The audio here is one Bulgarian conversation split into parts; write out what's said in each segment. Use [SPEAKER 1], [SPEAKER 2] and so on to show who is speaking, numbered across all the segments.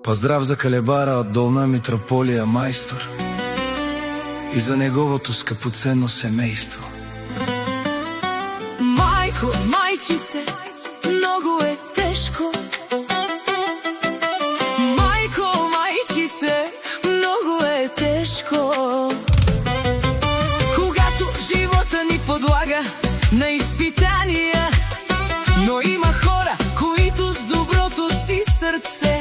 [SPEAKER 1] Поздрав за Калебара от Долна Митрополия майстор и за неговото скъпоценно семейство.
[SPEAKER 2] Майко, майчице, много е тежко. Майко, майчице, много е тежко. Когато живота ни подлага на изпитания, но има хора, които с доброто си сърце,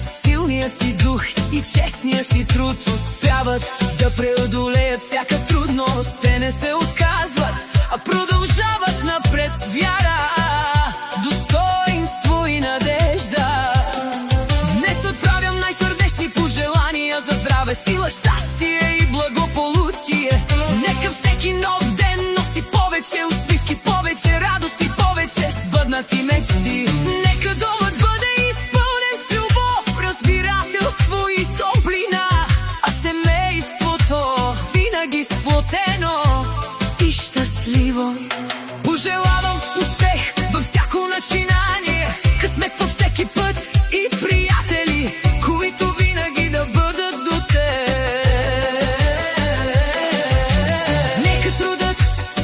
[SPEAKER 2] силния си дух и честния си труд успяват да преодолеят всяка трудност. Те не се отказват, а продължават напред с вяра, достоинство и надежда. Днес отправям най-сърдечни пожелания за здраве, сила, щастие и благополучие. Нека всеки нов ден носи повече усмивки, повече радости, повече сбъднати мечти. Нека домът бъде изпълнен с любов, разбирателство и топлина, а семейството винаги сплотено и щастливо. Пожелавам успех във всяко начинание, късмет по всеки път и приятели, които винаги да бъдат до теб. Нека трудът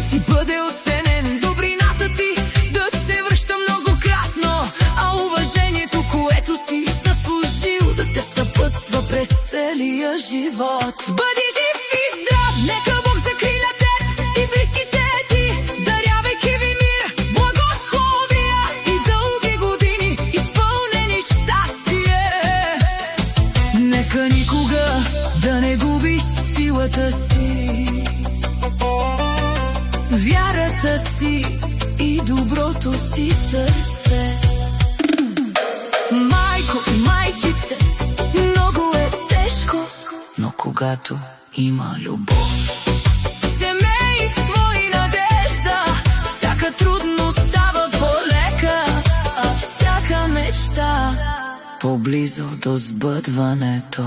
[SPEAKER 2] ти бъде оценен, добрината ти да се връща многократно, а уважението, което си заслужил, да те съпътства през целия живот. Бъди жив и здрав, нека Бог закриля теб и близките ти, дарявайки ви мир, благословия и дълги години, изпълнени с щастие. Нека никога да не губиш силата си, вярата си и доброто си сърце. Майко и майчице, много е тежко, но когато има любов, семейство и надежда, всяка трудност става по-лека, а всяка мечта по-близо до сбъдването.